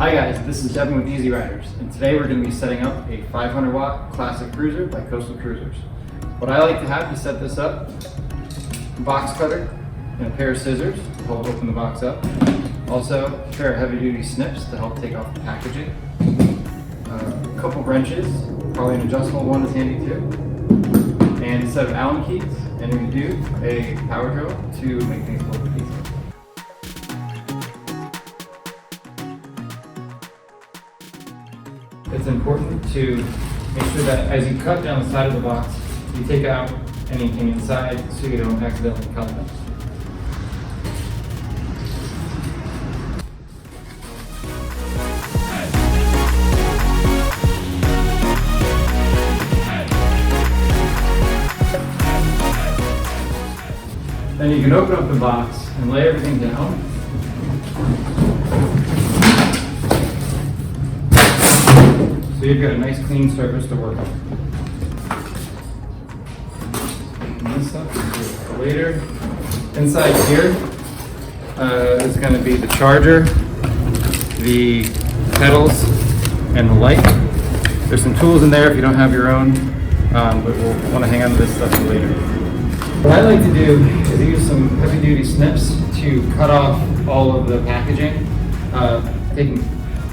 Hi guys, this is Devin with EZE Ryders, and today we're going to be setting up a 500 watt classic cruiser by Coastal Cruisers. What I like to have to set this up, a box cutter and a pair of scissors to help open the box up. Also, a pair of heavy duty snips to help take off the packaging. A couple wrenches, probably an adjustable one is handy too. And a set of Allen keys, and we do a power drill to make things a little bit easier. It's important to make sure that as you cut down the side of the box, you take out anything inside so you don't accidentally cut them. Then you can open up the box and lay everything down. So you've got a nice clean surface to work on. This up later. Inside here is going to be the charger, the pedals, and the light. There's some tools in there if you don't have your own, but we'll want to hang on to this stuff for later. What I like to do is use some heavy duty snips to cut off all of the packaging, taking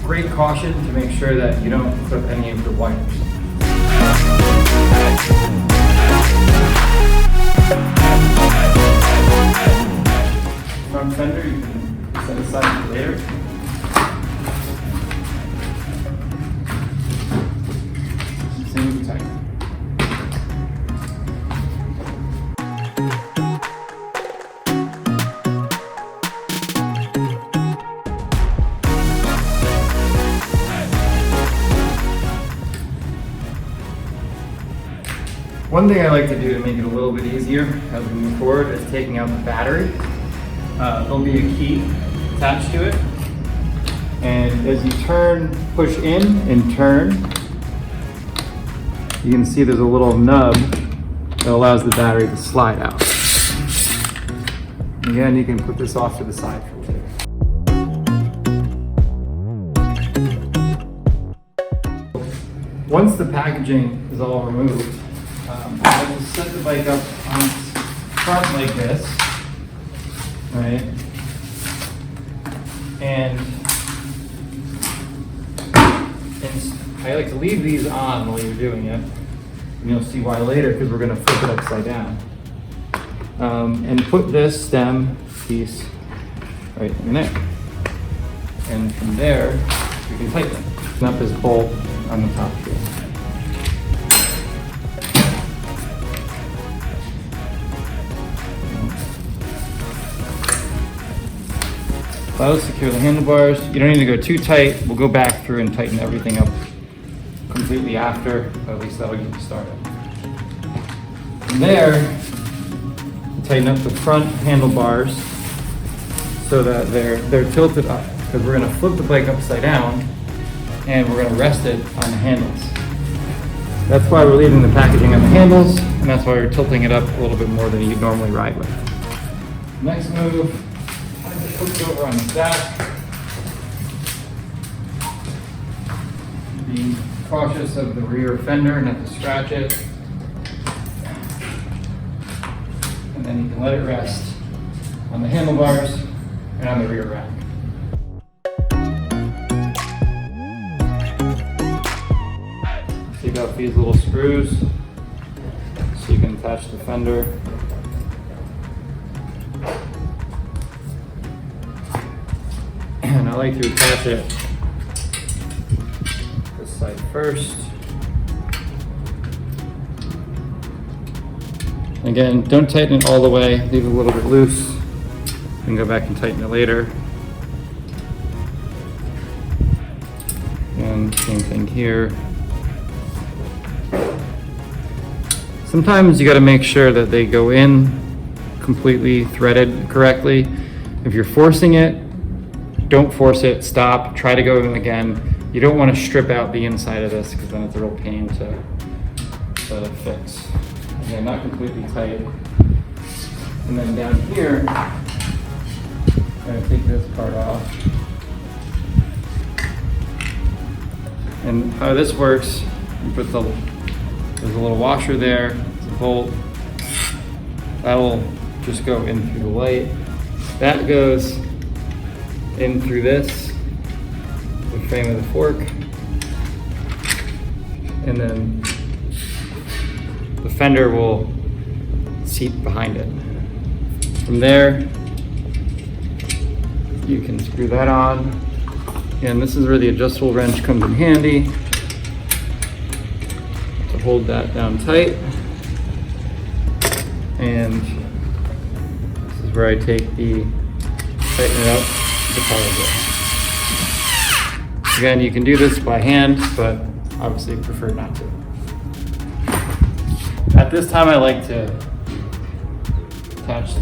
great caution to make sure that you don't clip any of the wires. Front fender you can set aside for later. Same with the tighten. One thing I like to do to make it a little bit easier as we move forward is taking out the battery. There'll be a key attached to it. And as you push in and turn, you can see there's a little nub that allows the battery to slide out. Again, you can put this off to the side for later. Once the packaging is all removed, I like to set the bike up on its front like this, right? And I like to leave these on while you're doing it, and you'll see why later because we're going to flip it upside down. And put this stem piece right in there. And from there, we can tighten up this bolt on the top here. That'll secure the handlebars. You don't need to go too tight. We'll go back through and tighten everything up completely after, but at least that'll get you started. From there, tighten up the front handlebars so that they're tilted up, because we're going to flip the bike upside down and we're going to rest it on the handles. That's why we're leaving the packaging on the handles, and that's why we're tilting it up a little bit more than you'd normally ride with. Next move. Put it over on the back. Be cautious of the rear fender, not to scratch it. And then you can let it rest on the handlebars and on the rear rack. Take out these little screws so you can attach the fender. And I like to attach it this side first. Again, don't tighten it all the way, leave it a little bit loose. You can go back and tighten it later. And same thing here. Sometimes you got to make sure that they go in completely threaded correctly. If you're forcing it, don't force it, stop, try to go in again. You don't want to strip out the inside of this because then it's a real pain to fix. Again, not completely tight. And then down here, I'm going to take this part off. And how this works, you put there's a little washer there, it's a bolt. That will just go in through the light. That goes in through this, the frame of the fork. And then the fender will seat behind it. From there, you can screw that on. And this is where the adjustable wrench comes in handy to hold that down tight. And this is where I take the tighten it up to follow this. Again, you can do this by hand, but obviously prefer not to. At this time, I like to attach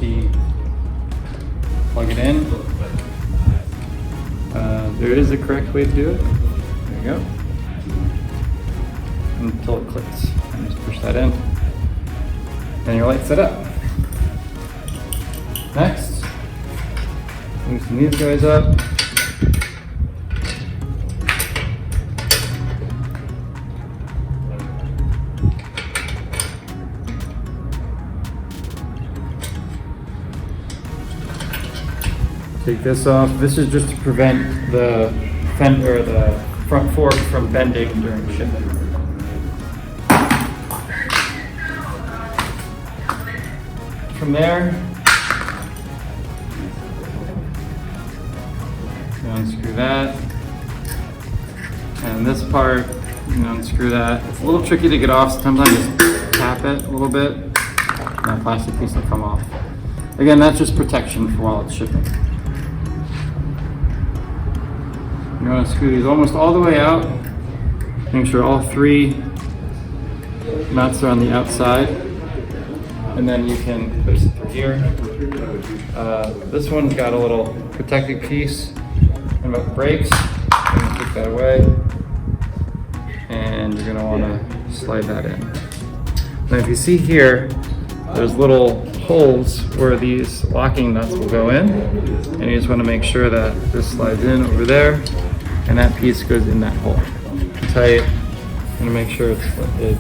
plug it in. There is a correct way to do it. There you go. Until it clicks. And just push that in. And your light's set up. Next, loosen these guys up. Take this off. This is just to prevent the fender, the front fork from bending during shipping. From there, you unscrew that. And this part, you unscrew that. It's a little tricky to get off. Sometimes I just tap it a little bit, and that plastic piece will come off. Again, that's just protection for while it's shipping. You want to screw these almost all the way out. Make sure all 3 nuts are on the outside. And then you can put it through here. This one's got a little protective piece. And about the brakes, I'm going to take that away. And you're going to want to slide that in. Now if you see here, there's little holes where these locking nuts will go in. And you just want to make sure that this slides in over there. And that piece goes in that hole. Tight. I'm going to make sure it's it.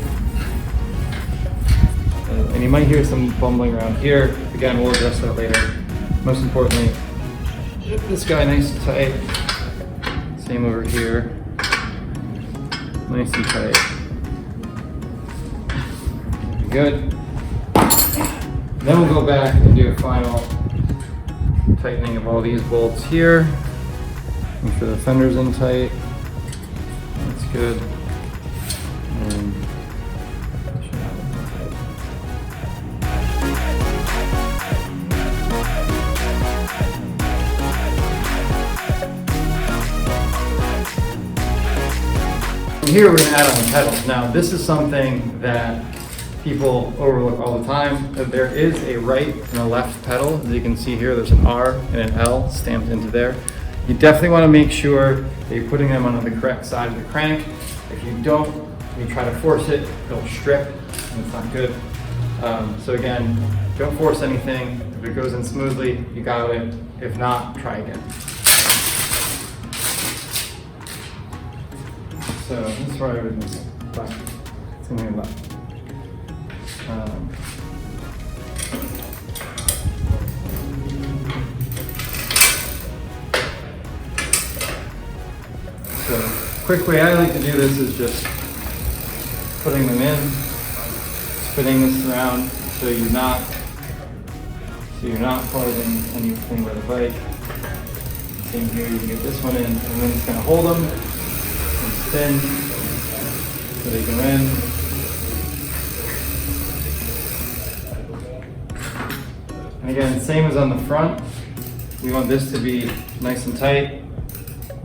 And you might hear some bumbling around here. Again, we'll address that later. Most importantly, get this guy nice and tight. Same over here. Nice and tight. Good. Then we'll go back and do a final tightening of all these bolts here. Make sure the fender's in tight. That's good. And here we're going to add on the pedals. Now this is something that people overlook all the time. There is a right and a left pedal. As you can see here, there's an R and an L stamped into there. You definitely want to make sure that you're putting them on the correct side of the crank. If you don't, you try to force it, it'll strip, and it's not good. So again, don't force anything. If it goes in smoothly, you got it. If not, try again. So this is where I was missing, but it's going to be left. So, quick way I like to do this is just putting them in, spinning this around so you're not causing anything with the bike. Same here, you can get this one in, and then just kind of hold them and spin so they go in. And again, same as on the front, we want this to be nice and tight.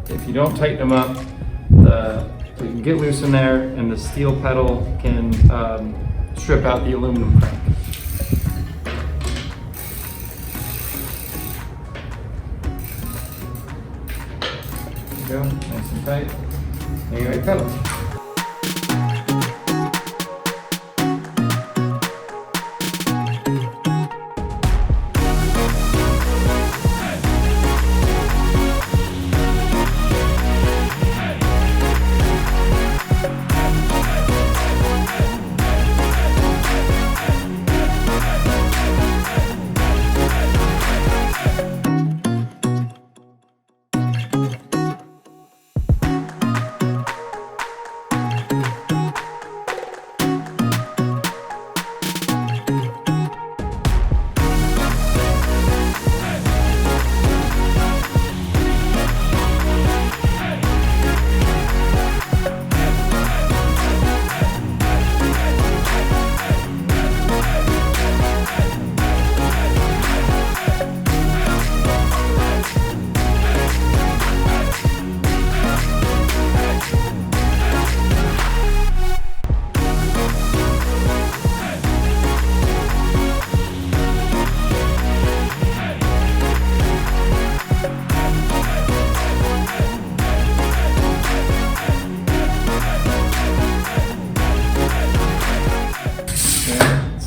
If you don't tighten them up, you can get loose in there and the steel pedal can strip out the aluminum crank. There you go, nice and tight. There you go, your pedals.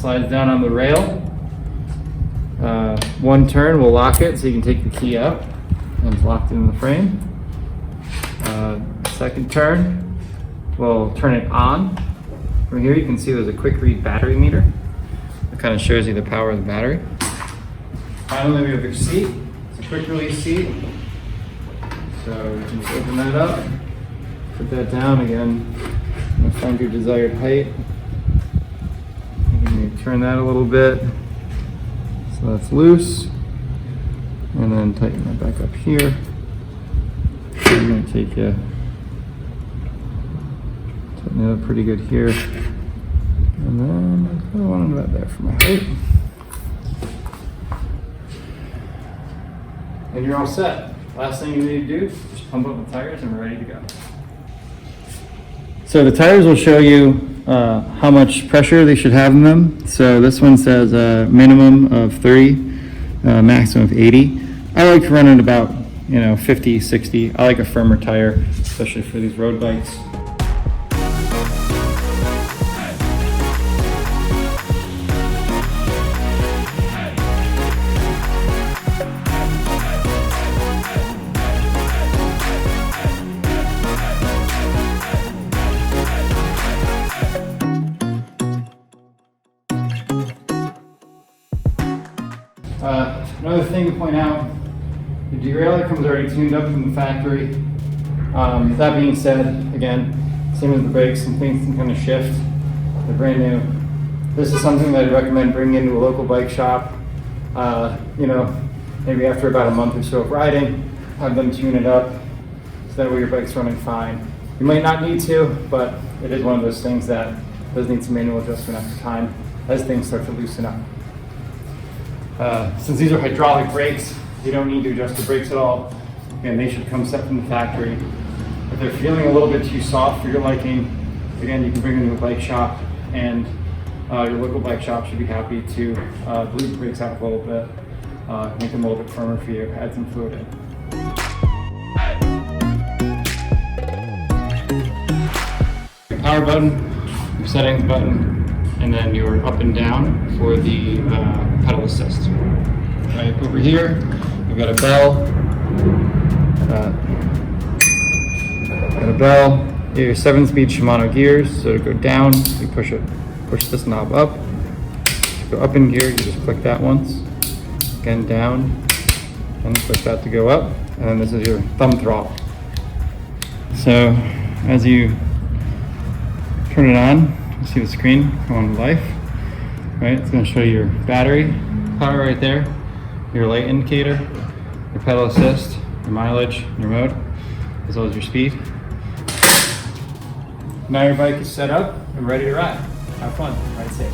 slides down on the rail. One turn will lock it so you can take the key out and it's locked in the frame. Second turn will turn it on. From here you can see there's a quick read battery meter. It kind of shows you the power of the battery. Finally we have your seat. It's a quick release seat. So you can just open that up, put that down again, and find your desired height. You can turn that a little bit so that's loose, and then tighten that back up here. I'm going to take you, tighten it up pretty good here, and then I kind of want it about there for my height. And you're all set. Last thing you need to do is just pump up the tires and we're ready to go. So the tires will show you how much pressure they should have in them. So this one says a minimum of 30, maximum of 80. I like to run it about 50, 60. I like a firmer tire, especially for these road bikes. Another thing to point out, the derailleur comes already tuned up from the factory. That being said, again, same as the brakes, some things can kind of shift. They're brand new. This is something that I'd recommend bringing into a local bike shop. Maybe after about a month or so of riding, have them tune it up so that way your bike's running fine. You might not need to, but it is one of those things that does need some manual adjustment after time as things start to loosen up. Since these are hydraulic brakes, you don't need to adjust the brakes at all. Again, they should come set from the factory. If they're feeling a little bit too soft for your liking, again, you can bring them to a bike shop, and your local bike shop should be happy to bleed the brakes out a little bit, make them a little bit firmer for you, add some fluid in. Your power button, your settings button, and then your up and down for the pedal assist. Right over here, we've got a bell. Your 7-speed Shimano gears. So to go down, you push this knob up. To go up in gear, you just click that once. Again down, and click that to go up. And then this is your thumb throttle. So as you turn it on, you see the screen come on to life. Right, it's going to show your battery power right there, your light indicator, your pedal assist, your mileage, your mode, as well as your speed. Now your bike is set up and ready to ride. Have fun, ride safe.